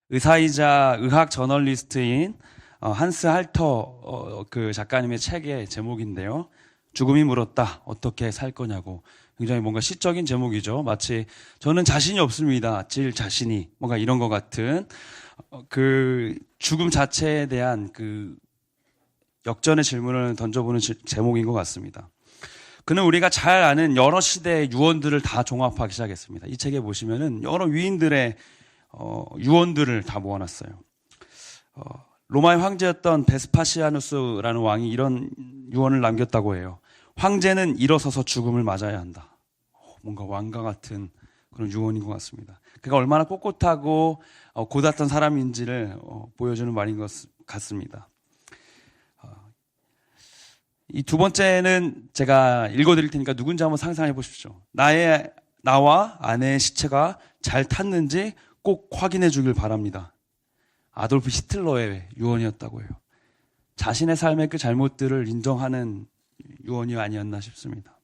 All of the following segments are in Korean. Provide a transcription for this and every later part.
의사이자 의학 저널리스트인 한스 할터 그 작가님의 책의 제목인데요. 죽음이 물었다. 어떻게 살 거냐고. 굉장히 뭔가 시적인 제목이죠. 마치 저는 자신이 없습니다. 질 자신이 뭔가 이런 것 같은 그 죽음 자체에 대한 그 역전의 질문을 던져보는 제목인 것 같습니다. 그는 우리가 잘 아는 여러 시대의 유언들을 다 종합하기 시작했습니다. 이 책에 보시면은 여러 위인들의 유언들을 다 모아놨어요. 로마의 황제였던 베스파시아누스라는 왕이 이런 유언을 남겼다고 해요. 황제는 일어서서 죽음을 맞아야 한다. 뭔가 왕과 같은 그런 유언인 것 같습니다. 그가 얼마나 꼿꼿하고 고dat한 사람인지를 보여주는 말인 것 같습니다. 이 두 번째는 제가 읽어드릴 테니까 누군지 한번 상상해 보십시오. 나와 아내의 시체가 잘 탔는지 꼭 확인해 주길 바랍니다. 아돌프 히틀러의 유언이었다고 해요. 자신의 삶의 그 잘못들을 인정하는 유언이 아니었나 싶습니다.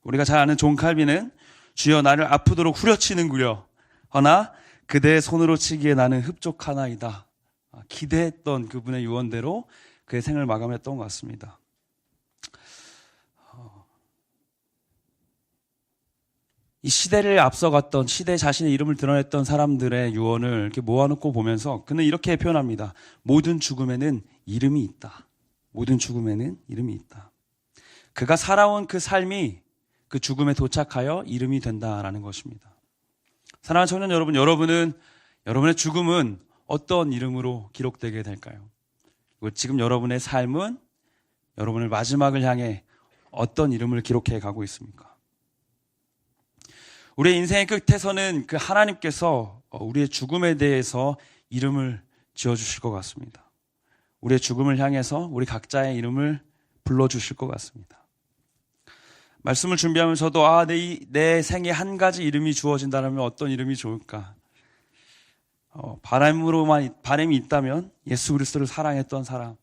우리가 잘 아는 존 칼빈은 주여 나를 아프도록 후려치는구려. 허나 그대의 손으로 치기에 나는 흡족하나이다. 기대했던 그분의 유언대로 그의 생을 마감했던 것 같습니다. 이 시대를 앞서갔던 시대 자신의 이름을 드러냈던 사람들의 유언을 이렇게 모아놓고 보면서 그는 이렇게 표현합니다. 모든 죽음에는 이름이 있다. 모든 죽음에는 이름이 있다. 그가 살아온 그 삶이 그 죽음에 도착하여 이름이 된다라는 것입니다. 사랑하는 청년 여러분, 여러분의 죽음은 어떤 이름으로 기록되게 될까요? 그리고 지금 여러분의 삶은 여러분의 마지막을 향해 어떤 이름을 기록해 가고 있습니까? 우리의 인생의 끝에서는 그 하나님께서 우리의 죽음에 대해서 이름을 지어주실 것 같습니다. 우리의 죽음을 향해서 우리 각자의 이름을 불러주실 것 같습니다. 말씀을 준비하면서도 내 생에 한 가지 이름이 주어진다면 어떤 이름이 좋을까? 바람이 있다면 예수 그리스도를 사랑했던 사람,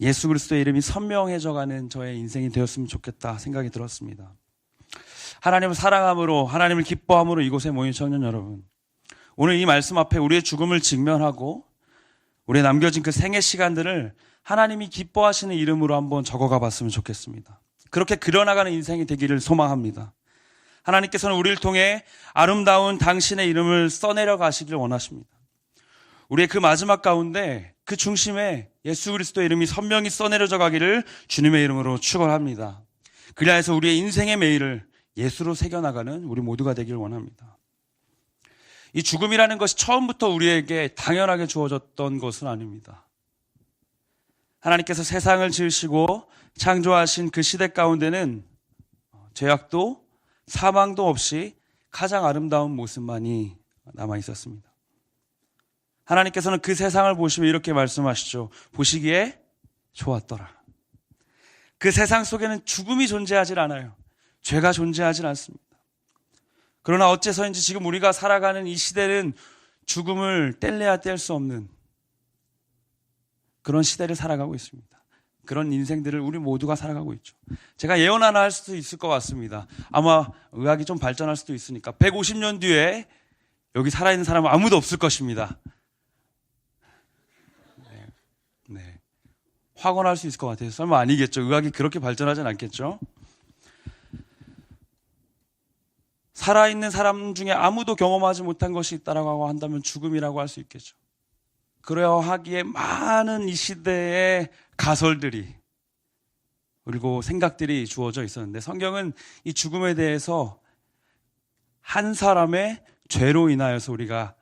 예수 그리스도의 이름이 선명해져가는 저의 인생이 되었으면 좋겠다 생각이 들었습니다. 하나님을 사랑함으로, 하나님을 기뻐함으로 이곳에 모인 청년 여러분, 오늘 이 말씀 앞에 우리의 죽음을 직면하고 우리의 남겨진 그 생애 시간들을 하나님이 기뻐하시는 이름으로 한번 적어가 봤으면 좋겠습니다. 그렇게 그려나가는 인생이 되기를 소망합니다. 하나님께서는 우리를 통해 아름다운 당신의 이름을 써내려 가시기를 원하십니다. 우리의 그 마지막 가운데 그 중심에 예수 그리스도의 이름이 선명히 써내려져 가기를 주님의 이름으로 축원합니다. 그리하여서 우리의 인생의 매일을 예수로 새겨나가는 우리 모두가 되기를 원합니다. 이 죽음이라는 것이 처음부터 우리에게 당연하게 주어졌던 것은 아닙니다. 하나님께서 세상을 지으시고 창조하신 그 시대 가운데는 죄악도 사망도 없이 가장 아름다운 모습만이 남아 있었습니다. 하나님께서는 그 세상을 보시며 이렇게 말씀하시죠. 보시기에 좋았더라. 그 세상 속에는 죽음이 존재하지 않아요. 죄가 존재하지 않습니다. 그러나 어째서인지 지금 우리가 살아가는 이 시대는 죽음을 뗄래야 뗄 수 없는 그런 시대를 살아가고 있습니다. 그런 인생들을 우리 모두가 살아가고 있죠. 제가 예언 하나 할 수도 있을 것 같습니다. 아마 의학이 좀 발전할 수도 있으니까 150년 뒤에 여기 살아있는 사람은 아무도 없을 것입니다. 네. 확언할 수 있을 것 같아요. 설마 아니겠죠? 의학이 그렇게 발전하진 않겠죠? 살아있는 사람 중에 아무도 경험하지 못한 것이 있다라고 한다면 죽음이라고 할 수 있겠죠. 그러하기에 많은 이 시대의 가설들이 그리고 생각들이 주어져 있었는데 성경은 이 죽음에 대해서 한 사람의 죄로 인하여서 우리가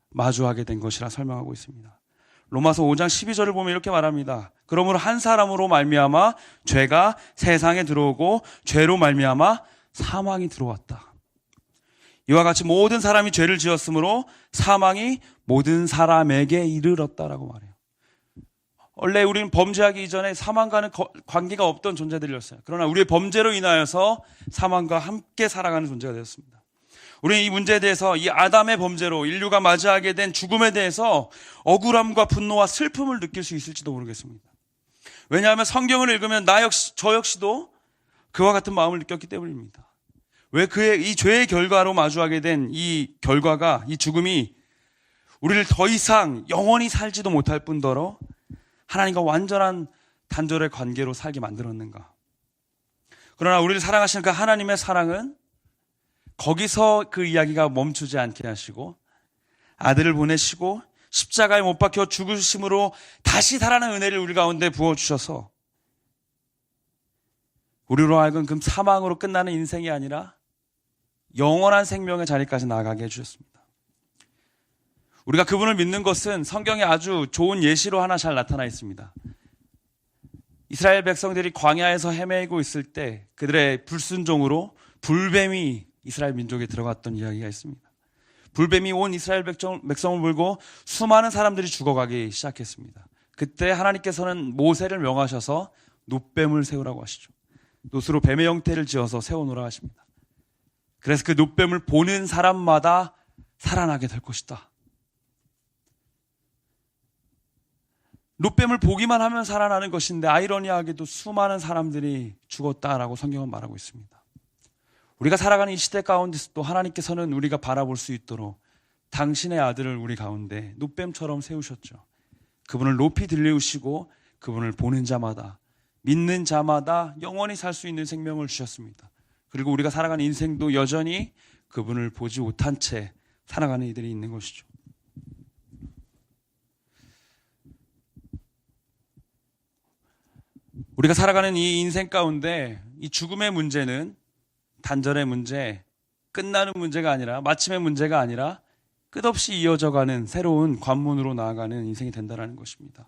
마주하게 된 것이라 설명하고 있습니다. 로마서 5장 12절을 보면 이렇게 말합니다. 그러므로 한 사람으로 말미암아 죄가 세상에 들어오고 죄로 말미암아 사망이 들어왔다. 이와 같이 모든 사람이 죄를 지었으므로 사망이 모든 사람에게 이르렀다라고 말해요. 원래 우리는 범죄하기 이전에 사망과는 관계가 없던 존재들이었어요. 그러나 우리의 범죄로 인하여서 사망과 함께 살아가는 존재가 되었습니다. 우리는 이 문제에 대해서 이 아담의 범죄로 인류가 맞이하게 된 죽음에 대해서 억울함과 분노와 슬픔을 느낄 수 있을지도 모르겠습니다. 왜냐하면 성경을 읽으면 저 역시도 그와 같은 마음을 느꼈기 때문입니다. 왜 이 죄의 결과로 마주하게 된 이 결과가, 이 죽음이 우리를 더 이상 영원히 살지도 못할 뿐더러 하나님과 완전한 단절의 관계로 살게 만들었는가? 그러나 우리를 사랑하시는 그 하나님의 사랑은 거기서 그 이야기가 멈추지 않게 하시고 아들을 보내시고 십자가에 못 박혀 죽으심으로 다시 살아나는 은혜를 우리 가운데 부어주셔서 우리로 하여금 그 사망으로 끝나는 인생이 아니라 영원한 생명의 자리까지 나아가게 해주셨습니다. 우리가 그분을 믿는 것은 성경에 아주 좋은 예시로 하나 잘 나타나 있습니다. 이스라엘 백성들이 광야에서 헤매고 있을 때 그들의 불순종으로 불뱀이 이스라엘 민족에 들어갔던 이야기가 있습니다. 불뱀이 온 이스라엘 백성을 물고 수많은 사람들이 죽어가기 시작했습니다. 그때 하나님께서는 모세를 명하셔서 놋뱀을 세우라고 하시죠. 놋으로 뱀의 형태를 지어서 세워놓으라 하십니다. 그래서 그 놋뱀을 보는 사람마다 살아나게 될 것이다. 놋뱀을 보기만 하면 살아나는 것인데 아이러니하게도 수많은 사람들이 죽었다라고 성경은 말하고 있습니다. 우리가 살아가는 이 시대 가운데서 또 하나님께서는 우리가 바라볼 수 있도록 당신의 아들을 우리 가운데 놋뱀처럼 세우셨죠. 그분을 높이 들리우시고 그분을 보는 자마다, 믿는 자마다 영원히 살 수 있는 생명을 주셨습니다. 그리고 우리가 살아가는 인생도 여전히 그분을 보지 못한 채 살아가는 이들이 있는 것이죠. 우리가 살아가는 이 인생 가운데 이 죽음의 문제는 단절의 문제, 끝나는 문제가 아니라 마침의 문제가 아니라 끝없이 이어져가는 새로운 관문으로 나아가는 인생이 된다는 것입니다.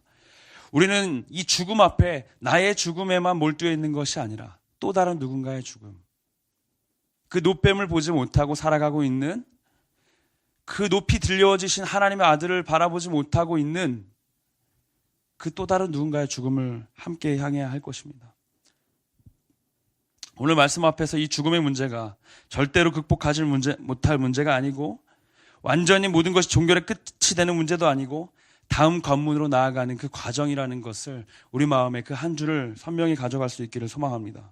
우리는 이 죽음 앞에 나의 죽음에만 몰두해 있는 것이 아니라 또 다른 누군가의 죽음, 그 놋뱀을 보지 못하고 살아가고 있는 그 높이 들려지신 하나님의 아들을 바라보지 못하고 있는 그 또 다른 누군가의 죽음을 함께 향해야 할 것입니다. 오늘 말씀 앞에서 이 죽음의 문제가 절대로 극복하지 못할 문제가 아니고 완전히 모든 것이 종결의 끝이 되는 문제도 아니고 다음 관문으로 나아가는 그 과정이라는 것을 우리 마음에 그 한 줄을 선명히 가져갈 수 있기를 소망합니다.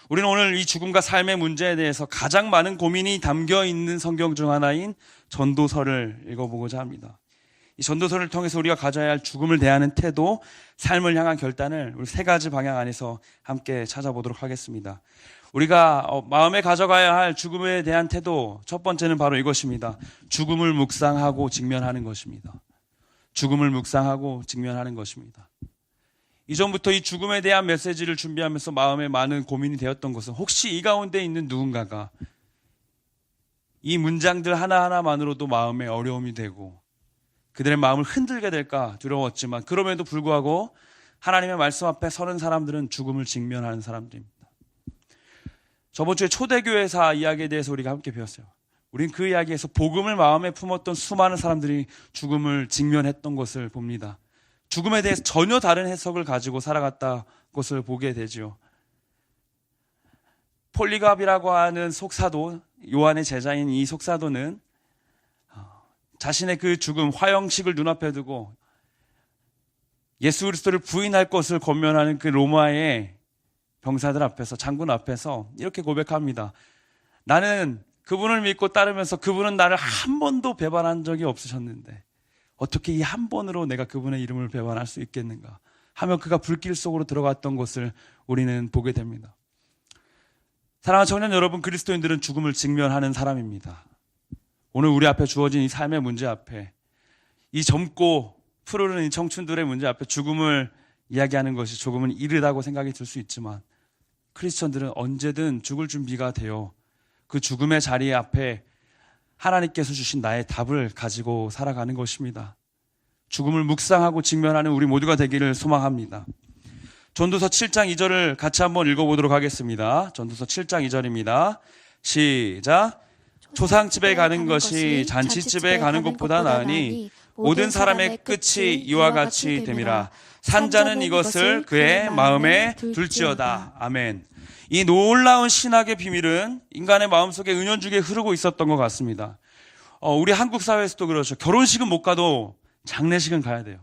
우리는 오늘 이 죽음과 삶의 문제에 대해서 가장 많은 고민이 담겨 있는 성경 중 하나인 전도서를 읽어보고자 합니다. 이 전도서를 통해서 우리가 가져야 할 죽음을 대하는 태도, 삶을 향한 결단을 우리 세 가지 방향 안에서 함께 찾아보도록 하겠습니다. 우리가 마음에 가져가야 할 죽음에 대한 태도, 첫 번째는 바로 이것입니다. 죽음을 묵상하고 직면하는 것입니다. 죽음을 묵상하고 직면하는 것입니다. 이전부터 이 죽음에 대한 메시지를 준비하면서 마음에 많은 고민이 되었던 것은 혹시 이 가운데 있는 누군가가 이 문장들 하나하나만으로도 마음에 어려움이 되고 그들의 마음을 흔들게 될까 두려웠지만 그럼에도 불구하고 하나님의 말씀 앞에 서는 사람들은 죽음을 직면하는 사람들입니다. 저번 주에 초대교회사 이야기에 대해서 우리가 함께 배웠어요. 우린 그 이야기에서 복음을 마음에 품었던 수많은 사람들이 죽음을 직면했던 것을 봅니다. 죽음에 대해서 전혀 다른 해석을 가지고 살아갔다 것을 보게 되죠. 폴리갑이라고 하는 속사도, 요한의 제자인 이 속사도는 자신의 그 죽음, 화형식을 눈앞에 두고 예수 그리스도를 부인할 것을 권면하는 그 로마의 병사들 앞에서, 장군 앞에서 이렇게 고백합니다. 나는 그분을 믿고 따르면서 그분은 나를 한 번도 배반한 적이 없으셨는데 어떻게 이 한 번으로 내가 그분의 이름을 배반할 수 있겠는가 하며 그가 불길 속으로 들어갔던 것을 우리는 보게 됩니다. 사랑하는 청년 여러분, 그리스도인들은 죽음을 직면하는 사람입니다. 오늘 우리 앞에 주어진 이 삶의 문제 앞에, 이 젊고 푸르른 이 청춘들의 문제 앞에 죽음을 이야기하는 것이 조금은 이르다고 생각이 들 수 있지만 크리스천들은 언제든 죽을 준비가 되어 그 죽음의 자리 앞에 하나님께서 주신 나의 답을 가지고 살아가는 것입니다. 죽음을 묵상하고 직면하는 우리 모두가 되기를 소망합니다. 전도서 7장 2절을 같이 한번 읽어보도록 하겠습니다. 전도서 7장 2절입니다. 시작. 초상집에 가는 것이 잔치집에 가는 것보다 나으니 모든 사람의 끝이 이와 같이 됨이라. 산자는 이것을 그의 마음에 둘지어다. 아멘. 이 놀라운 신학의 비밀은 인간의 마음속에 은연중에 흐르고 있었던 것 같습니다. 우리 한국 사회에서도 그렇죠. 결혼식은 못 가도 장례식은 가야 돼요.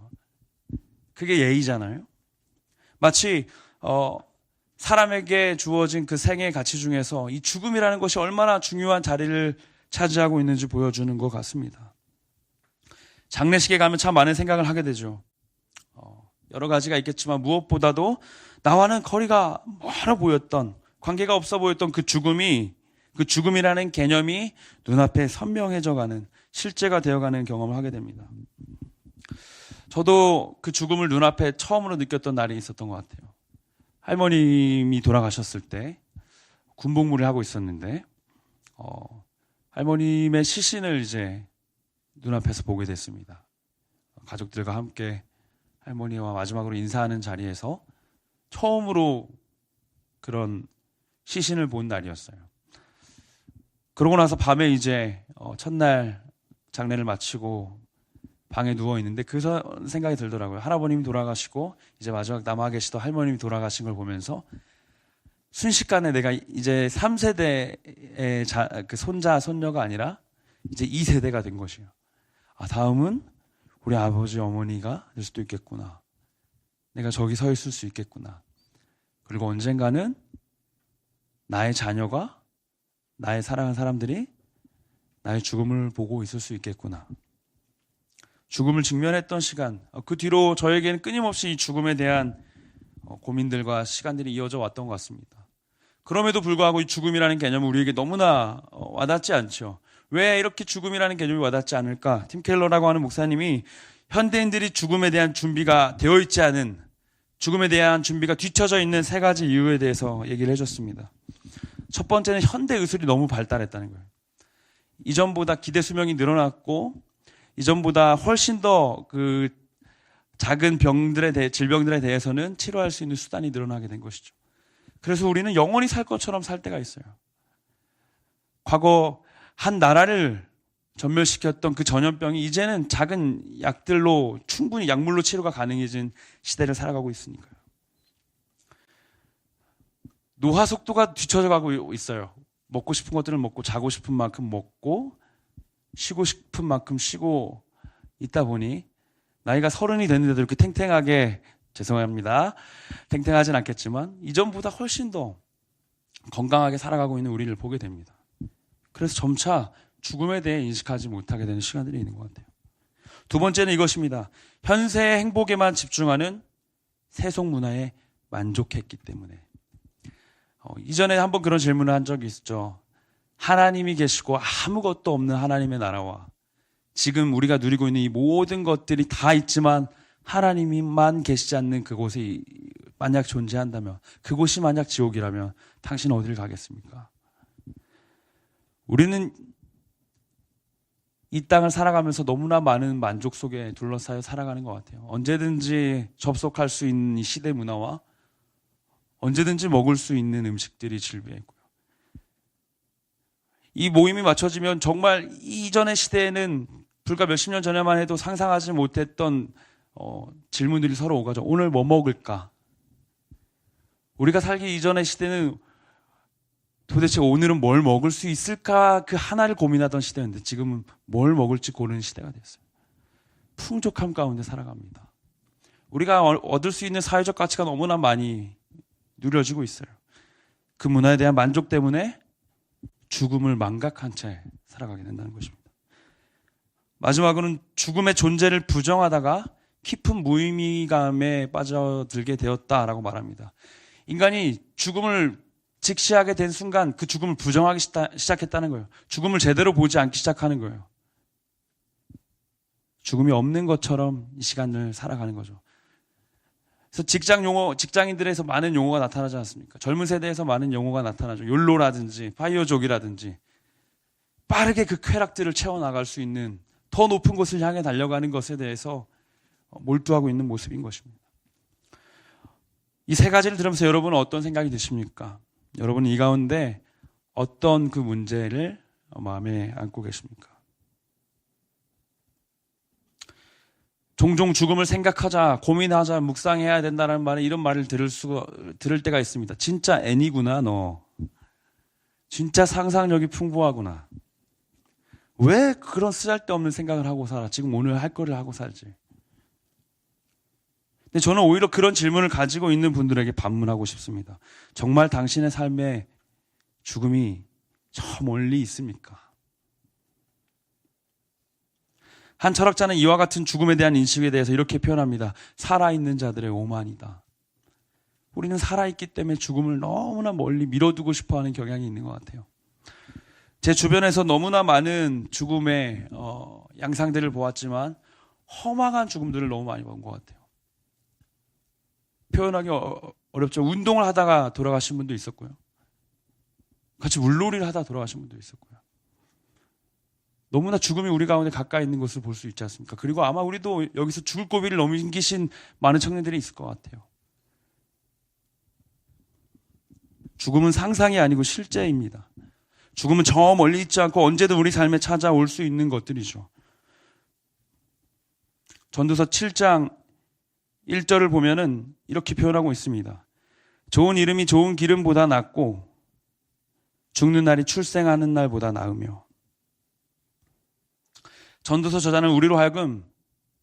그게 예의잖아요. 마치 사람에게 주어진 그 생애의 가치 중에서 이 죽음이라는 것이 얼마나 중요한 자리를 차지하고 있는지 보여주는 것 같습니다. 장례식에 가면 참 많은 생각을 하게 되죠. 여러 가지가 있겠지만 무엇보다도 나와는 거리가 멀어 보였던, 관계가 없어 보였던 그 죽음이라는 개념이 눈앞에 선명해져가는, 실제가 되어가는 경험을 하게 됩니다. 저도 그 죽음을 눈앞에 처음으로 느꼈던 날이 있었던 것 같아요. 할머님이 돌아가셨을 때 군복무를 하고 있었는데 할머님의 시신을 이제 눈앞에서 보게 됐습니다. 가족들과 함께 할머니와 마지막으로 인사하는 자리에서 처음으로 그런 시신을 본 날이었어요. 그러고 나서 밤에 이제 첫날 장례를 마치고 방에 누워 있는데 그 생각이 들더라고요. 할아버님이 돌아가시고 이제 마지막 남아 계시던 할머님이 돌아가신 걸 보면서 순식간에 내가 이제 3세대의 그 손자, 손녀가 아니라 이제 2세대가 된 것이에요. 다음은 우리 아버지, 어머니가 될 수도 있겠구나. 내가 저기 서 있을 수 있겠구나. 그리고 언젠가는 나의 자녀가, 나의 사랑하는 사람들이 나의 죽음을 보고 있을 수 있겠구나. 죽음을 직면했던 시간, 그 뒤로 저에게는 끊임없이 이 죽음에 대한 고민들과 시간들이 이어져 왔던 것 같습니다. 그럼에도 불구하고 이 죽음이라는 개념은 우리에게 너무나 와닿지 않죠. 왜 이렇게 죽음이라는 개념이 와닿지 않을까? 팀 켈러라고 하는 목사님이 현대인들이 죽음에 대한 준비가 되어 있지 않은, 죽음에 대한 준비가 뒤처져 있는 세 가지 이유에 대해서 얘기를 해줬습니다. 첫 번째는 현대 의술이 너무 발달했다는 거예요. 이전보다 기대 수명이 늘어났고 이전보다 훨씬 더 그 작은 질병들에 대해서는 치료할 수 있는 수단이 늘어나게 된 것이죠. 그래서 우리는 영원히 살 것처럼 살 때가 있어요. 과거 한 나라를 전멸시켰던 그 전염병이 이제는 작은 약들로 충분히 약물로 치료가 가능해진 시대를 살아가고 있으니까요. 노화 속도가 뒤처져 가고 있어요. 먹고 싶은 것들을 먹고 자고 싶은 만큼 먹고 쉬고 싶은 만큼 쉬고 있다 보니 나이가 30이 됐는데도 이렇게 탱탱하게, 죄송합니다, 탱탱하진 않겠지만 이전보다 훨씬 더 건강하게 살아가고 있는 우리를 보게 됩니다. 그래서 점차 죽음에 대해 인식하지 못하게 되는 시간들이 있는 것 같아요. 두 번째는 이것입니다. 현세의 행복에만 집중하는 세속 문화에 만족했기 때문에. 이전에 한번 그런 질문을 한 적이 있죠. 하나님이 계시고 아무것도 없는 하나님의 나라와 지금 우리가 누리고 있는 이 모든 것들이 다 있지만 하나님만 계시지 않는 그곳이 만약 존재한다면, 그곳이 만약 지옥이라면 당신은 어디를 가겠습니까? 우리는 이 땅을 살아가면서 너무나 많은 만족 속에 둘러싸여 살아가는 것 같아요. 언제든지 접속할 수 있는 이 시대 문화와 언제든지 먹을 수 있는 음식들이 즐비해 있고요. 이 모임이 맞춰지면 정말 이전의 시대에는 불과 몇십 년 전에만 해도 상상하지 못했던 질문들이 서로 오가죠. 오늘 뭐 먹을까? 우리가 살기 이전의 시대는 도대체 오늘은 뭘 먹을 수 있을까? 그 하나를 고민하던 시대였는데 지금은 뭘 먹을지 고르는 시대가 됐어요. 풍족함 가운데 살아갑니다. 우리가 얻을 수 있는 사회적 가치가 너무나 많이 누려지고 있어요. 그 문화에 대한 만족 때문에 죽음을 망각한 채 살아가게 된다는 것입니다. 마지막으로는 죽음의 존재를 부정하다가 깊은 무의미감에 빠져들게 되었다라고 말합니다. 인간이 죽음을 직시하게 된 순간 그 죽음을 부정하기 시작했다는 거예요. 죽음을 제대로 보지 않기 시작하는 거예요. 죽음이 없는 것처럼 이 시간을 살아가는 거죠. 그래서 직장인들에서 많은 용어가 나타나지 않습니까? 젊은 세대에서 많은 용어가 나타나죠. 욜로라든지 파이어족이라든지 빠르게 그 쾌락들을 채워나갈 수 있는 더 높은 곳을 향해 달려가는 것에 대해서 몰두하고 있는 모습인 것입니다. 이 세 가지를 들으면서 여러분은 어떤 생각이 드십니까? 여러분은 이 가운데 어떤 그 문제를 마음에 안고 계십니까? 종종 죽음을 생각하자, 고민하자, 묵상해야 된다는 말에 이런 말을 들을 때가 있습니다. 진짜 애니구나, 너. 진짜 상상력이 풍부하구나. 왜 그런 쓰잘데없는 생각을 하고 살아? 지금 오늘 할 거를 하고 살지. 근데 저는 오히려 그런 질문을 가지고 있는 분들에게 반문하고 싶습니다. 정말 당신의 삶에 죽음이 저 멀리 있습니까? 한 철학자는 이와 같은 죽음에 대한 인식에 대해서 이렇게 표현합니다. 살아있는 자들의 오만이다. 우리는 살아있기 때문에 죽음을 너무나 멀리 밀어두고 싶어하는 경향이 있는 것 같아요. 제 주변에서 너무나 많은 죽음의 양상들을 보았지만 허망한 죽음들을 너무 많이 본 것 같아요. 표현하기 어렵죠. 운동을 하다가 돌아가신 분도 있었고요. 같이 물놀이를 하다 돌아가신 분도 있었고요. 너무나 죽음이 우리 가운데 가까이 있는 것을 볼 수 있지 않습니까? 그리고 아마 우리도 여기서 죽을 고비를 넘기신 많은 청년들이 있을 것 같아요. 죽음은 상상이 아니고 실제입니다. 죽음은 저 멀리 있지 않고 언제든 우리 삶에 찾아올 수 있는 것들이죠. 전도서 7장 1절을 보면은 이렇게 표현하고 있습니다. 좋은 이름이 좋은 기름보다 낫고 죽는 날이 출생하는 날보다 나으며. 전도서 저자는 우리로 하여금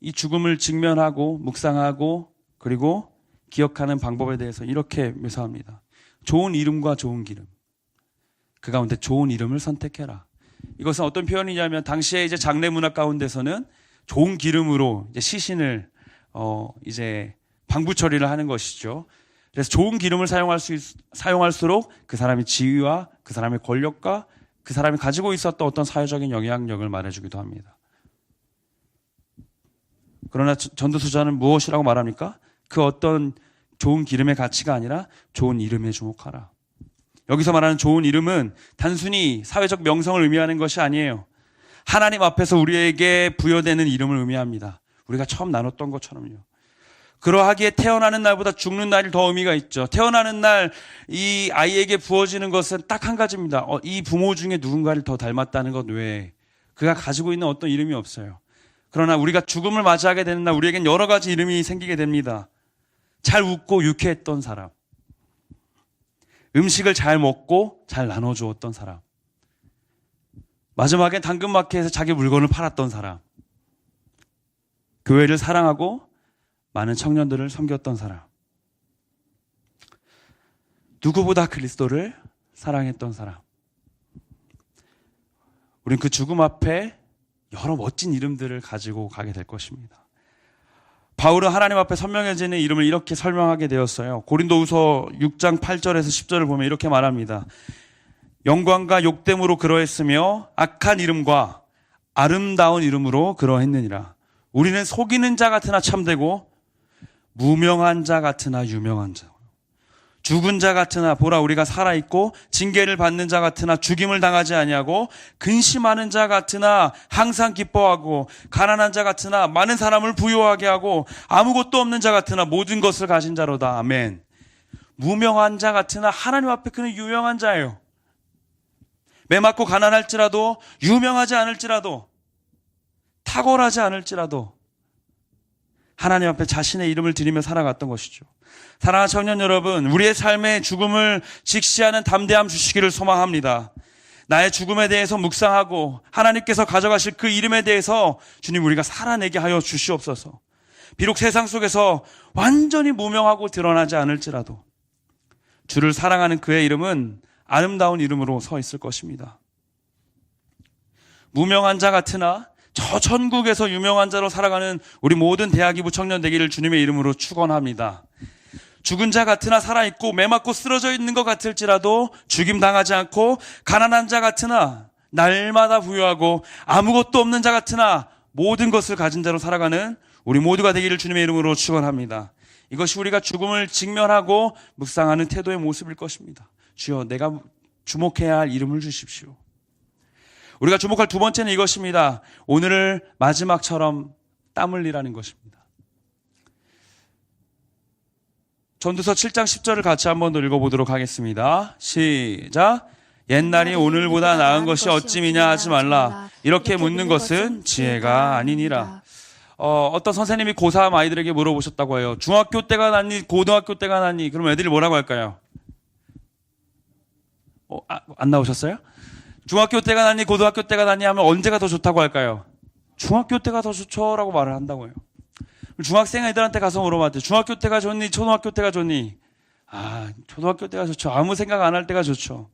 이 죽음을 직면하고 묵상하고 그리고 기억하는 방법에 대해서 이렇게 묘사합니다. 좋은 이름과 좋은 기름. 그 가운데 좋은 이름을 선택해라. 이것은 어떤 표현이냐면 당시에 이제 장례 문화 가운데서는 좋은 기름으로 이제 시신을 이제 방부 처리를 하는 것이죠. 그래서 좋은 기름을 사용할수록 그 사람의 지위와 그 사람의 권력과 그 사람이 가지고 있었던 어떤 사회적인 영향력을 말해주기도 합니다. 그러나 전도서자는 무엇이라고 말합니까? 그 어떤 좋은 기름의 가치가 아니라 좋은 이름에 주목하라. 여기서 말하는 좋은 이름은 단순히 사회적 명성을 의미하는 것이 아니에요. 하나님 앞에서 우리에게 부여되는 이름을 의미합니다. 우리가 처음 나눴던 것처럼요. 그러하기에 태어나는 날보다 죽는 날이 더 의미가 있죠. 태어나는 날 이 아이에게 부어지는 것은 딱 한 가지입니다. 이 부모 중에 누군가를 더 닮았다는 것 외에 그가 가지고 있는 어떤 이름이 없어요. 그러나 우리가 죽음을 맞이하게 되는 날 우리에겐 여러 가지 이름이 생기게 됩니다. 잘 웃고 유쾌했던 사람, 음식을 잘 먹고 잘 나눠주었던 사람, 마지막엔 당근마켓에서 자기 물건을 팔았던 사람, 교회를 사랑하고 많은 청년들을 섬겼던 사람, 누구보다 그리스도를 사랑했던 사람. 우린 그 죽음 앞에 여러 멋진 이름들을 가지고 가게 될 것입니다. 바울은 하나님 앞에 선명해지는 이름을 이렇게 설명하게 되었어요. 고린도후서 6장 8절에서 10절을 보면 이렇게 말합니다. 영광과 욕됨으로 그러했으며 악한 이름과 아름다운 이름으로 그러했느니라. 우리는 속이는 자 같으나 참되고 무명한 자 같으나 유명한 자, 죽은 자 같으나 보라 우리가 살아있고 징계를 받는 자 같으나 죽임을 당하지 아니하고 근심하는 자 같으나 항상 기뻐하고 가난한 자 같으나 많은 사람을 부유하게 하고 아무것도 없는 자 같으나 모든 것을 가진 자로다. 아멘. 무명한 자 같으나 하나님 앞에 그는 유명한 자예요. 매맞고 가난할지라도 유명하지 않을지라도 탁월하지 않을지라도 하나님 앞에 자신의 이름을 드리며 살아갔던 것이죠. 사랑하는 청년 여러분, 우리의 삶의 죽음을 직시하는 담대함 주시기를 소망합니다. 나의 죽음에 대해서 묵상하고 하나님께서 가져가실 그 이름에 대해서 주님 우리가 살아내게 하여 주시옵소서. 비록 세상 속에서 완전히 무명하고 드러나지 않을지라도 주를 사랑하는 그의 이름은 아름다운 이름으로 서 있을 것입니다. 무명한 자 같으나 저 천국에서 유명한 자로 살아가는 우리 모든 대학이부 청년 되기를 주님의 이름으로 축원합니다. 죽은 자 같으나 살아있고 매맞고 쓰러져 있는 것 같을지라도 죽임당하지 않고 가난한 자 같으나 날마다 부유하고 아무것도 없는 자 같으나 모든 것을 가진 자로 살아가는 우리 모두가 되기를 주님의 이름으로 축원합니다. 이것이 우리가 죽음을 직면하고 묵상하는 태도의 모습일 것입니다. 주여 내가 주목해야 할 이름을 주십시오. 우리가 주목할 두 번째는 이것입니다. 오늘을 마지막처럼 땀 흘리라는 것입니다. 전도서 7장 10절을 같이 한번 더 읽어보도록 하겠습니다. 시작. 옛날이 오늘보다 나은 것이 어찌미냐 하지 말라. 이렇게 묻는 것은 지혜가 아니니라. 어떤 선생님이 고3 아이들에게 물어보셨다고 해요. 중학교 때가 낫니 고등학교 때가 낫니? 그럼 애들이 뭐라고 할까요? 안 나오셨어요? 중학교 때가 낫니 고등학교 때가 낫니 하면 언제가 더 좋다고 할까요? 중학교 때가 더 좋죠라고 말을 한다고 해요. 중학생 애들한테 가서 물어봤대. 중학교 때가 좋니 초등학교 때가 좋니? 초등학교 때가 좋죠. 아무 생각 안 할 때가 좋죠.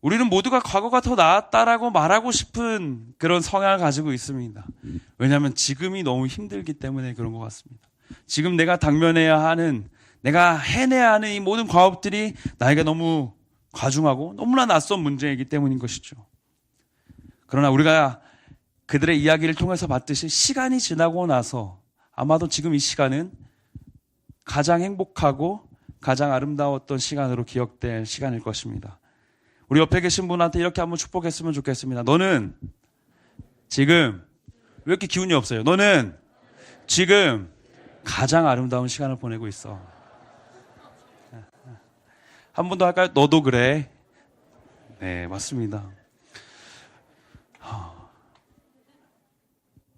우리는 모두가 과거가 더 나았다라고 말하고 싶은 그런 성향을 가지고 있습니다. 왜냐하면 지금이 너무 힘들기 때문에 그런 것 같습니다. 지금 내가 당면해야 하는, 내가 해내야 하는 이 모든 과업들이 나에게 너무 과중하고 너무나 낯선 문제이기 때문인 것이죠. 그러나 우리가 그들의 이야기를 통해서 봤듯이 시간이 지나고 나서 아마도 지금 이 시간은 가장 행복하고 가장 아름다웠던 시간으로 기억될 시간일 것입니다. 우리 옆에 계신 분한테 이렇게 한번 축복했으면 좋겠습니다. 너는 지금, 왜 이렇게 기운이 없어요? 너는 지금 가장 아름다운 시간을 보내고 있어. 한 번 더 할까요? 너도 그래. 네, 맞습니다.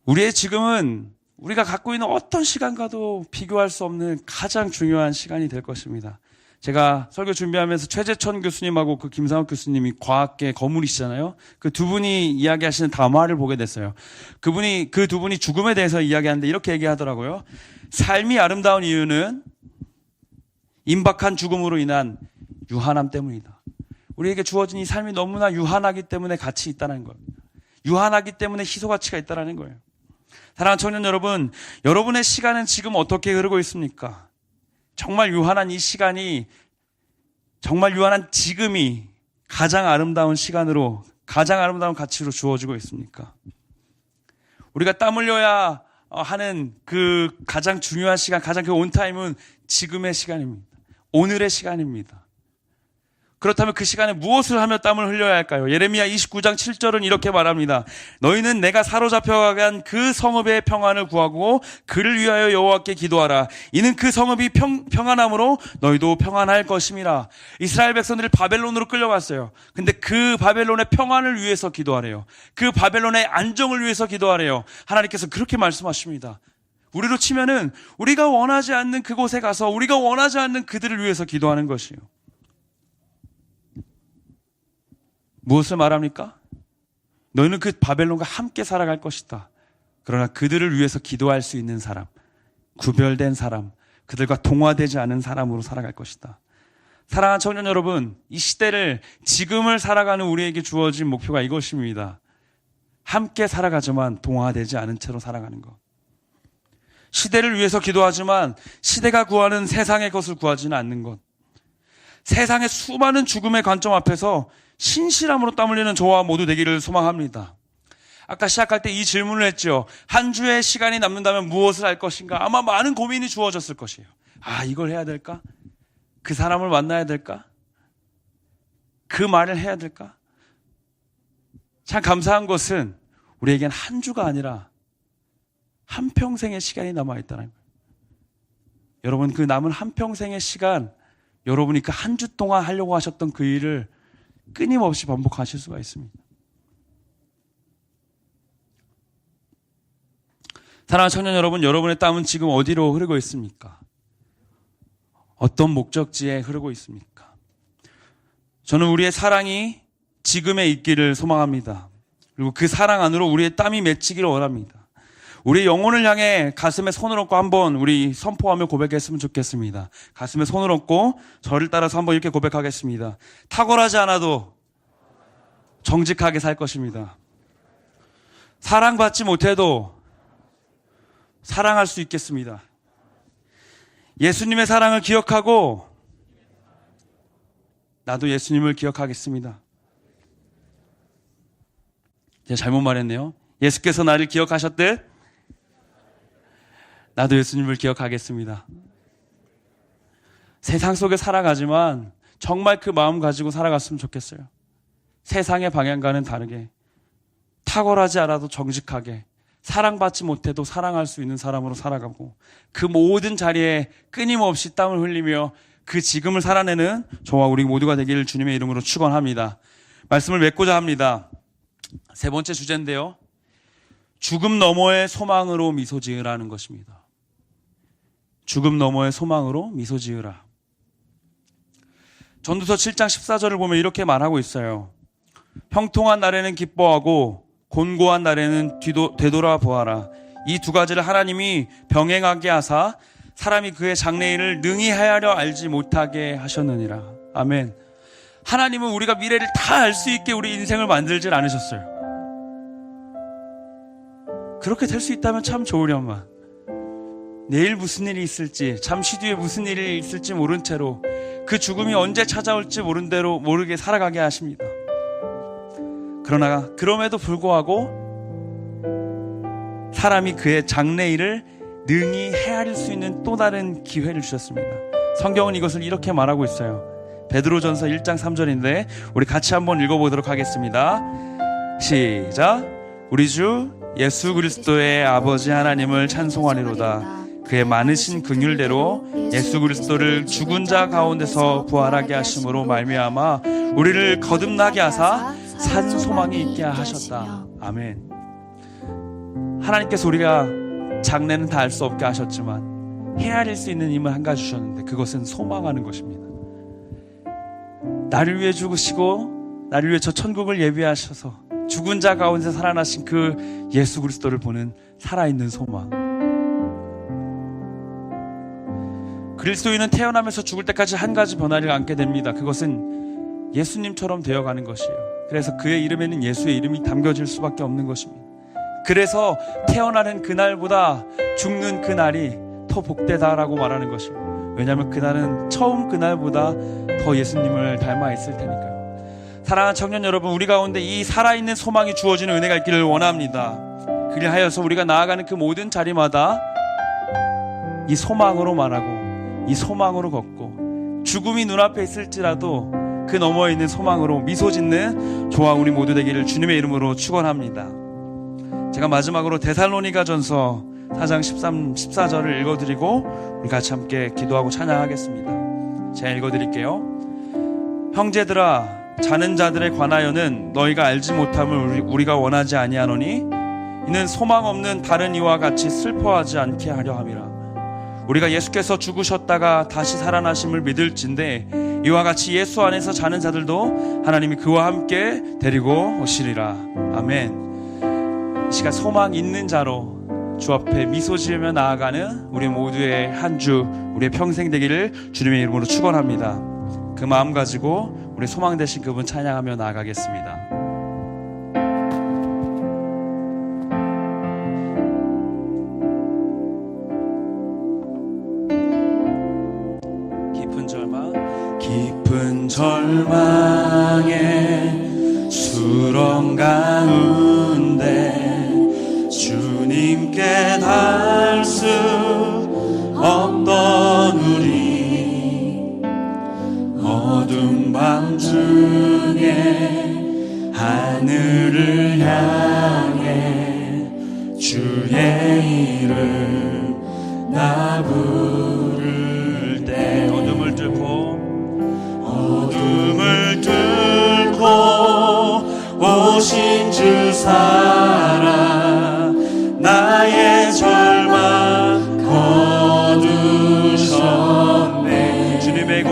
우리의 지금은 우리가 갖고 있는 어떤 시간과도 비교할 수 없는 가장 중요한 시간이 될 것입니다. 제가 설교 준비하면서 최재천 교수님하고 그 김상욱 교수님이 과학계 거물이시잖아요. 그 두 분이 이야기하시는 담화를 보게 됐어요. 그 두 분이 죽음에 대해서 이야기하는데 이렇게 얘기하더라고요. 삶이 아름다운 이유는 임박한 죽음으로 인한 유한함 때문이다. 우리에게 주어진 이 삶이 너무나 유한하기 때문에 가치 있다는 거예요. 유한하기 때문에 희소 가치가 있다는 거예요. 사랑하는 청년 여러분, 여러분의 시간은 지금 어떻게 흐르고 있습니까? 정말 유한한 이 시간이, 정말 유한한 지금이 가장 아름다운 시간으로, 가장 아름다운 가치로 주어지고 있습니까? 우리가 땀 흘려야 하는 그 가장 중요한 시간, 가장 그 온타임은 지금의 시간입니다. 오늘의 시간입니다. 그렇다면 그 시간에 무엇을 하며 땀을 흘려야 할까요? 예레미야 29장 7절은 이렇게 말합니다. 너희는 내가 사로잡혀간 그 성읍의 평안을 구하고 그를 위하여 여호와께 기도하라. 이는 그 성읍이 평안함으로 너희도 평안할 것임이라. 이스라엘 백성들이 바벨론으로 끌려갔어요. 근데 그 바벨론의 평안을 위해서 기도하래요. 그 바벨론의 안정을 위해서 기도하래요. 하나님께서 그렇게 말씀하십니다. 우리로 치면은 우리가 원하지 않는 그곳에 가서 우리가 원하지 않는 그들을 위해서 기도하는 것이에요. 무엇을 말합니까? 너희는 그 바벨론과 함께 살아갈 것이다. 그러나 그들을 위해서 기도할 수 있는 사람, 구별된 사람, 그들과 동화되지 않은 사람으로 살아갈 것이다. 사랑하는 청년 여러분, 이 시대를, 지금을 살아가는 우리에게 주어진 목표가 이것입니다. 함께 살아가지만 동화되지 않은 채로 살아가는 것. 시대를 위해서 기도하지만 시대가 구하는 세상의 것을 구하지는 않는 것. 세상의 수많은 죽음의 관점 앞에서 신실함으로 땀 흘리는 저와 모두 되기를 소망합니다. 아까 시작할 때 이 질문을 했죠. 한 주의 시간이 남는다면 무엇을 할 것인가? 아마 많은 고민이 주어졌을 것이에요. 아, 이걸 해야 될까? 그 사람을 만나야 될까? 그 말을 해야 될까? 참 감사한 것은 우리에겐 한 주가 아니라 한평생의 시간이 남아있다는 거예요. 여러분, 그 남은 한평생의 시간, 여러분이 그 한 주 동안 하려고 하셨던 그 일을 끊임없이 반복하실 수가 있습니다. 사랑하는 청년 여러분, 여러분의 땀은 지금 어디로 흐르고 있습니까? 어떤 목적지에 흐르고 있습니까? 저는 우리의 사랑이 지금에 있기를 소망합니다. 그리고 그 사랑 안으로 우리의 땀이 맺히기를 원합니다. 우리 영혼을 향해 가슴에 손을 얹고 한번 우리 선포하며 고백했으면 좋겠습니다. 가슴에 손을 얹고 저를 따라서 한번 이렇게 고백하겠습니다. 탁월하지 않아도 정직하게 살 것입니다. 사랑받지 못해도 사랑할 수 있겠습니다. 예수님의 사랑을 기억하고 나도 예수님을 기억하겠습니다. 제가 잘못 말했네요. 예수께서 나를 기억하셨듯 나도 예수님을 기억하겠습니다. 세상 속에 살아가지만 정말 그 마음 가지고 살아갔으면 좋겠어요. 세상의 방향과는 다르게 탁월하지 않아도 정직하게 사랑받지 못해도 사랑할 수 있는 사람으로 살아가고 그 모든 자리에 끊임없이 땀을 흘리며 그 지금을 살아내는 저와 우리 모두가 되기를 주님의 이름으로 축원합니다. 말씀을 맺고자 합니다. 세 번째 주제인데요. 죽음 너머의 소망으로 미소 지으라는 것입니다. 죽음 너머의 소망으로 미소 지으라. 전도서 7장 14절을 보면 이렇게 말하고 있어요. 형통한 날에는 기뻐하고 곤고한 날에는 되돌아 보아라. 이 두 가지를 하나님이 병행하게 하사 사람이 그의 장래일을 능히 헤아려 알지 못하게 하셨느니라. 아멘. 하나님은 우리가 미래를 다 알 수 있게 우리 인생을 만들질 않으셨어요. 그렇게 될 수 있다면 참 좋으련만. 내일 무슨 일이 있을지, 잠시 뒤에 무슨 일이 있을지 모른 채로 그 죽음이 언제 찾아올지 모른 대로 모르게 살아가게 하십니다. 그러나 그럼에도 불구하고 사람이 그의 장래일을 능히 헤아릴 수 있는 또 다른 기회를 주셨습니다. 성경은 이것을 이렇게 말하고 있어요. 베드로전서 1장 3절인데 우리 같이 한번 읽어보도록 하겠습니다. 시작. 우리 주 예수 그리스도의 아버지 하나님을 찬송하리로다. 그의 많으신 긍휼대로 예수 그리스도를 죽은 자 가운데서 부활하게 하심으로 말미암아 우리를 거듭나게 하사 산 소망이 있게 하셨다. 아멘. 하나님께서 우리가 장래는 다 알 수 없게 하셨지만 헤아릴 수 있는 힘을 한 가지 주셨는데 그것은 소망하는 것입니다. 나를 위해 죽으시고 나를 위해 저 천국을 예비하셔서 죽은 자 가운데 살아나신 그 예수 그리스도를 보는 살아있는 소망. 그리스도인은 태어나면서 죽을 때까지 한 가지 변화를 안게 됩니다. 그것은 예수님처럼 되어가는 것이에요. 그래서 그의 이름에는 예수의 이름이 담겨질 수밖에 없는 것입니다. 그래서 태어나는 그날보다 죽는 그날이 더 복되다라고 말하는 것입니다. 왜냐하면 그날은 처음 그날보다 더 예수님을 닮아 있을 테니까요. 사랑하는 청년 여러분, 우리 가운데 이 살아있는 소망이 주어지는 은혜가 있기를 원합니다. 그리하여서 우리가 나아가는 그 모든 자리마다 이 소망으로 말하고 이 소망으로 걷고 죽음이 눈앞에 있을지라도 그 너머에 있는 소망으로 미소 짓는 저와 우리 모두 되기를 주님의 이름으로 축원합니다. 제가 마지막으로 데살로니가전서 4장 13, 14절을 읽어드리고 우리 같이 함께 기도하고 찬양하겠습니다. 제가 읽어드릴게요. 형제들아, 자는 자들에 관하여는 너희가 알지 못함을 우리가 원하지 아니하노니 이는 소망 없는 다른 이와 같이 슬퍼하지 않게 하려 함이라. 우리가 예수께서 죽으셨다가 다시 살아나심을 믿을진데 이와 같이 예수 안에서 자는 자들도 하나님이 그와 함께 데리고 오시리라. 아멘. 이 시간 소망 있는 자로 주 앞에 미소 지으며 나아가는 우리 모두의 한 주, 우리의 평생 되기를 주님의 이름으로 축원합니다. 그 마음 가지고 우리 소망 되신 그분 찬양하며 나아가겠습니다. 깊은 절망의 수렁 가운데 주님께 닿을 수 없던 우리 어둠 밤 중에 하늘을 향해 주의 이름 나 부를 때 어둠을 뚫고 오신 주 살아 나의 절망 거두셨네. 주님의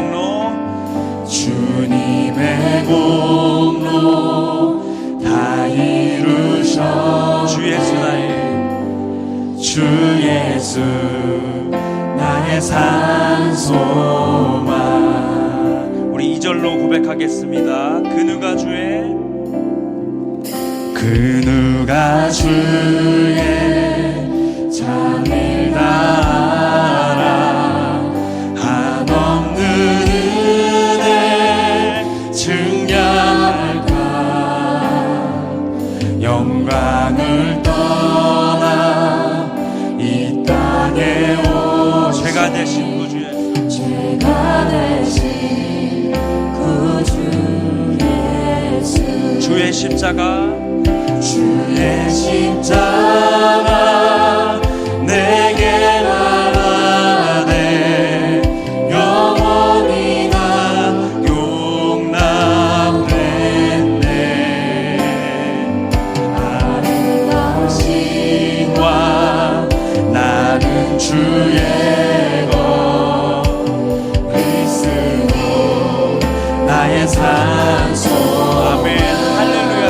공로 다 이루셔. 주 예수 나의 산 소망. 우리 2절로 고백하겠습니다. 그 누가 주의 잠을 따라 한없는 은혜 증량할까. 영광을 떠나 이 땅에 오 죄가 되신 구주 예수 주의 십자가 내게 말하네 영원히 나 용납했네. 아름다우신 왕 나는 주의 것 그리스도 나의 산소. 아멘. 할렐루야.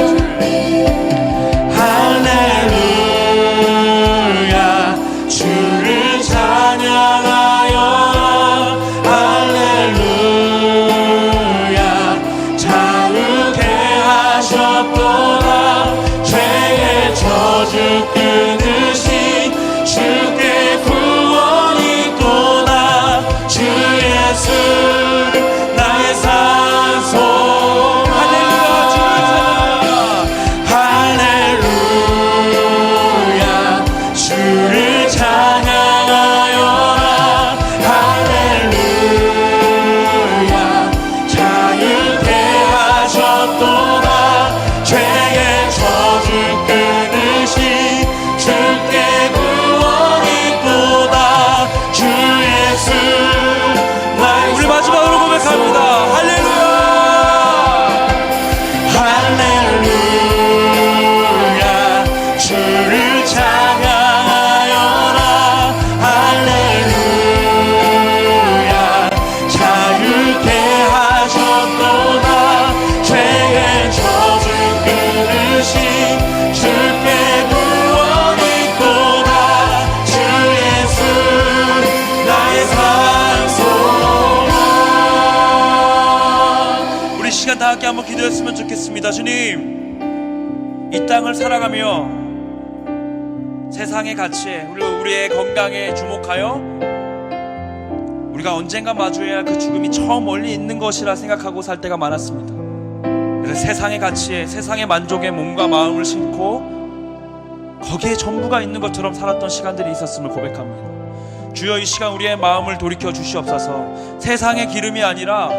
함께 한번 기도했으면 좋겠습니다. 주님, 이 땅을 살아가며 세상의 가치에 그리고 우리의 건강에 주목하여 우리가 언젠가 마주해야 할 그 죽음이 저 멀리 있는 것이라 생각하고 살 때가 많았습니다. 그래서 세상의 가치에 세상의 만족에 몸과 마음을 싣고 거기에 전부가 있는 것처럼 살았던 시간들이 있었음을 고백합니다. 주여, 이 시간 우리의 마음을 돌이켜 주시옵소서. 세상의 기름이 아니라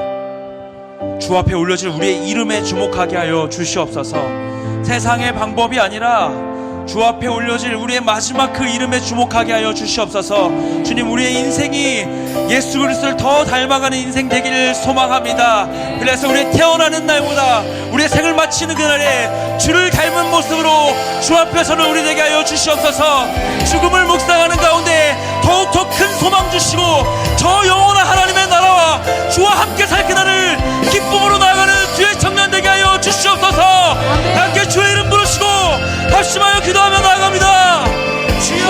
주 앞에 올려질 우리의 이름에 주목하게 하여 주시옵소서. 세상의 방법이 아니라 주 앞에 올려질 우리의 마지막 그 이름에 주목하게 하여 주시옵소서. 주님, 우리의 인생이 예수 그리스도를 더 닮아가는 인생 되기를 소망합니다. 그래서 우리 태어나는 날보다 우리의 생을 마치는 그날에 주를 닮은 모습으로 주 앞에 서는 우리 되게 하여 주시옵소서. 죽음을 묵상하는 가운데 더욱더 큰 소망 주시고 저 영원한 하나님의 나라와 주와 함께 살 그날을 기쁨으로 나아가는 주의 청년 되게 하여 주시옵소서. 함께 주의 이름 부르시고 합심하여 기도하며 나아갑니다. 주여,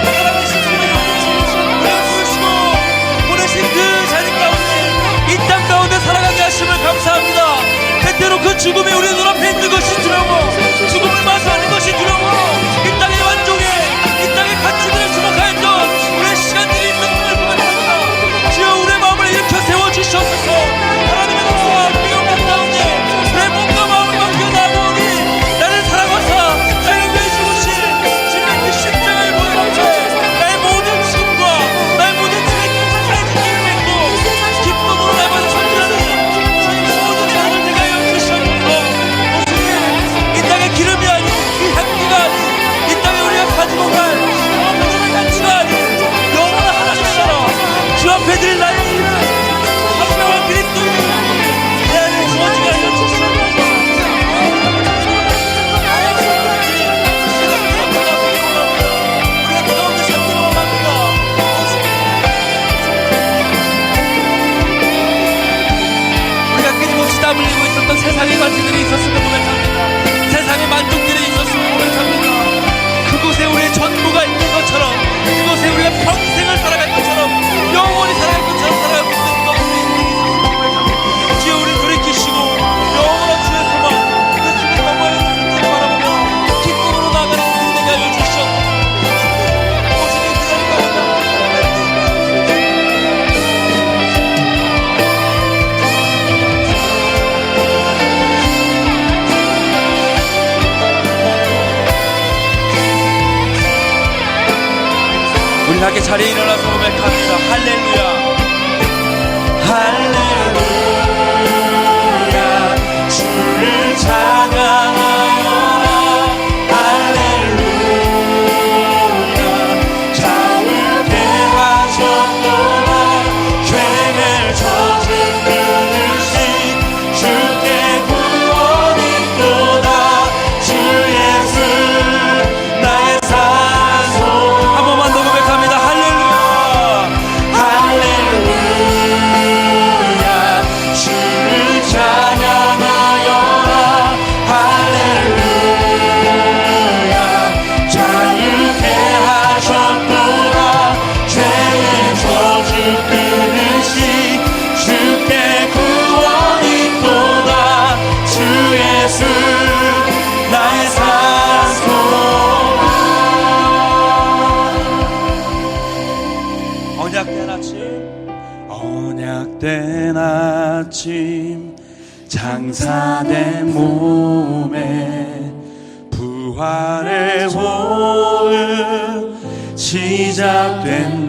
살아계신 주님, 우리를 부르시고 보내신 그 자리 가운데 이 땅 가운데 살아가게 하심을 감사합니다. 때때로 그 죽음이 우리 눈앞에 있는 것이 두려워, 죽음을 마주하는 것이 두려워, 이 땅의 만족에 이 땅의 가치들을 주목하였던 우리의 시간들이 있는 것을 고백합니다. 주여, 우리의 마음을 일으켜 세워주시옵소서. 하나님의 나라와 위험한 가운데 내 몸과 마음을 맡겨 나아오니 나를 사랑하사 나를 위해 죽으신 주님의 그 십자가를 보여주셔 나의 모든 짐과 나의 모든 짐의 끝까지 지기를 맺고 기쁨으로 나아가는 전진하는 주님의 모든 자를 대하여 주시옵소서. 오직 이 땅의 기름이 아닌 이 향기가 아닌 이 땅에 우리가 가지고 갈 모든 가치가 아닌 영원한 하나님처럼 주 앞에 드릴 나의 이름 합병한 그리스도의 내 안에 주어지게 하여 주시옵소서. 우리가 끊임없이 땀 흘리고 있었던 세상의 가치들이 있었음을 고백합니다. 세상의 만족들이 있었음을 고백합니다. 그곳에 우리의 전부가 있는 것처럼, 그곳에 우리가 평생을 살아갈 것처럼, 영원히 살아갈 것처럼 살아가고 있는 가운데 인생이 있었음을 고백합니다. 주여, 우리를 돌이키시고 영원한 주의 소망, 그 주의 영원한 주님을 바라보며 기쁨으로 나아가는 우리 되게 하여 주시옵소서. 오직 이 그날 가운데 우리 함께 자리에 일어나서 고백합니다. 할렐루야, 할렐루야, 주를 찬양하여라. 할렐루야, 자유케 하셨도다. 죄를 져진 그릇이 주께 구원이 있도다. 주 예수 나의 산소. 한 번만 더 고백합니다. 할렐루야, 할렐루야, 주를 찬양하여라. 할렐루야, 자유케 하셨도다. 죄의 저주 그릇이 주께 구원이 있도다. 주 예수 나의 산소라. 언약된 아침, 언약된 아침, 장사된 몸에 부활의 호흡 시작됐네.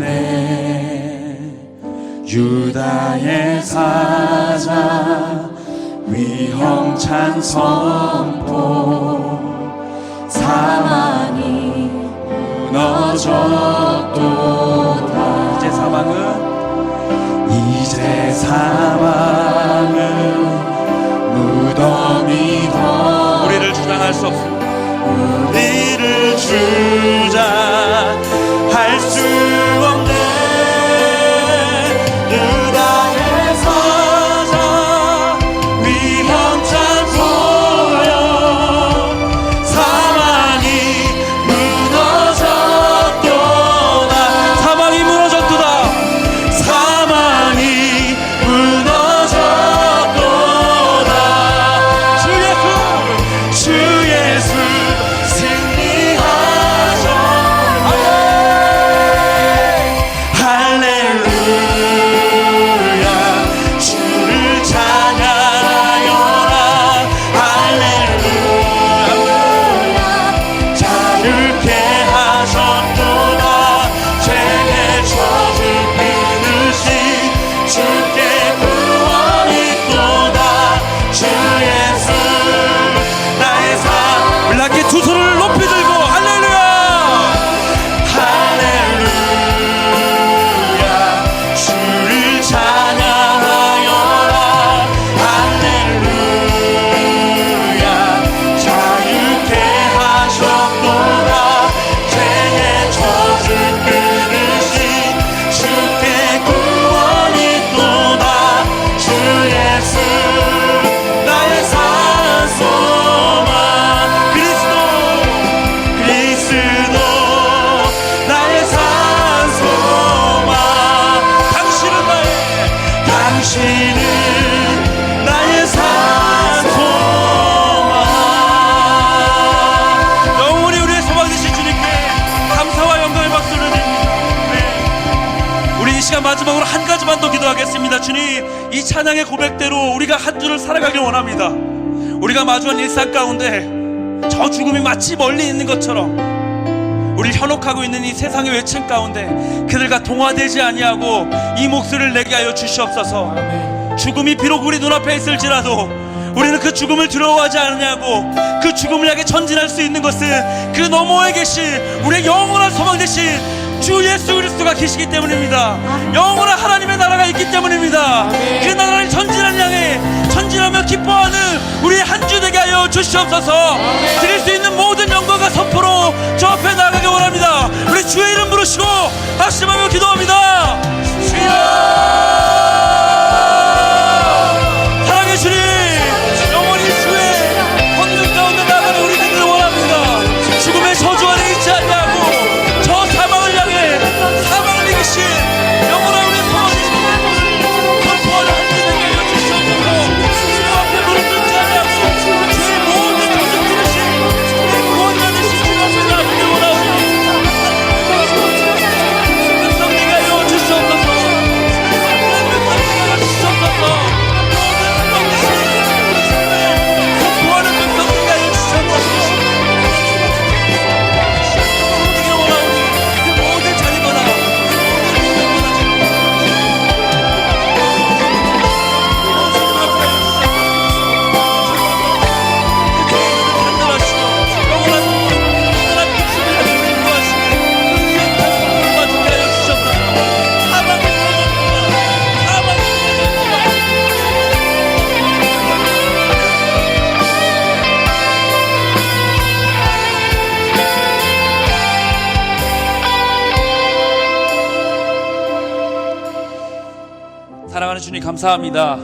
유다의 사자 위험찬 선포, 사망이 무너졌도다. 이제 사망은 무덤이 더 우리를 주장할 수 없습니다. 우리를 주장할 수 없네. 유다의 사자 위험찬 소용, 사망이 무너졌도다. 사망이 무너졌도다. 사망이 시간 마지막으로 한 가지만 더 기도하겠습니다. 주님, 이 찬양의 고백대로 우리가 한 주를 살아가길 원합니다. 우리가 마주한 일상 가운데 저 죽음이 마치 멀리 있는 것처럼 우리 현혹하고 있는 이 세상의 외침 가운데 그들과 동화되지 아니하고 이 목소리를 내게 하여 주시옵소서. 죽음이 비록 우리 눈앞에 있을지라도 우리는 그 죽음을 두려워하지 않냐고, 그 죽음을 향해 전진할 수 있는 것은 그 너머에 계신 우리의 영원한 소망 되신 주 예수 그리스도가 계시기 때문입니다. 영원한 하나님의 나라가 있기 때문입니다. 그 나라를 전진하며 기뻐하는 우리 한 주 되게 하여 주시옵소서. 드릴 수 있는 모든 영광과 선포로 저 앞에 나가기 원합니다. 우리 주의 이름 부르시고 합심하며 기도합니다. 주여, 사랑의 주님, 영원히 주의 권능 가운데 나가는 우리 되기를 원합니다. 죽음의 저주 안에 있지 아니하고 저 사망을 향해 사망을 이기신 영원한 우리의 소망이신 선포하는 한 주 되게 하여 주시옵소서. 주 앞에 무릎 꿇지 아니하고 주의 모든 정성 들으신 우리 구원자 되신 주 앞에 나가기를 원하오니 백성 되게 하여 주시옵소서. 사랑하는 주님, 감사합니다.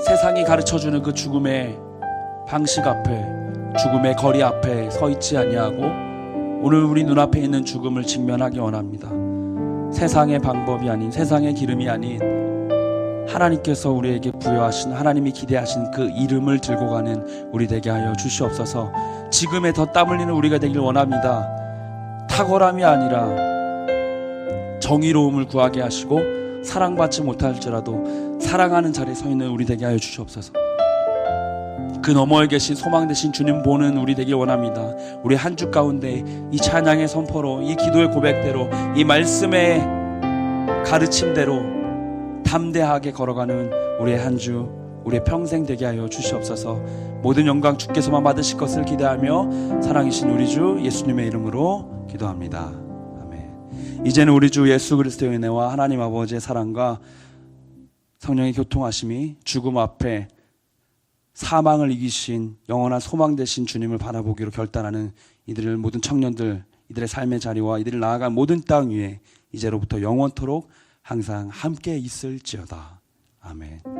세상이 가르쳐주는 그 죽음의 방식 앞에, 죽음의 거리 앞에 서 있지 아니하고 오늘 우리 눈앞에 있는 죽음을 직면하기 원합니다. 세상의 방법이 아닌, 세상의 기름이 아닌 하나님께서 우리에게 부여하신, 하나님이 기대하신 그 이름을 들고 가는 우리 되게 하여 주시옵소서. 지금에 더 땀 흘리는 우리가 되길 원합니다. 탁월함이 아니라 정의로움을 구하게 하시고 사랑받지 못할지라도 사랑하는 자리에 서 있는 우리 되게 하여 주시옵소서. 그 너머에 계신 소망 되신 주님 보는 우리 되길 원합니다. 우리 한 주 가운데 이 찬양의 선포로, 이 기도의 고백대로, 이 말씀의 가르침대로 담대하게 걸어가는 우리의 한 주, 우리의 평생 되게 하여 주시옵소서. 모든 영광 주께서만 받으실 것을 기대하며 사랑이신 우리 주 예수님의 이름으로 기도합니다. 이제는 우리 주 예수 그리스도의 은혜와 하나님 아버지의 사랑과 성령의 교통하심이 죽음 앞에 사망을 이기신 영원한 소망 되신 주님을 바라보기로 결단하는 이들을, 모든 청년들, 이들의 삶의 자리와 이들을 나아간 모든 땅 위에 이제로부터 영원토록 항상 함께 있을지어다. 아멘.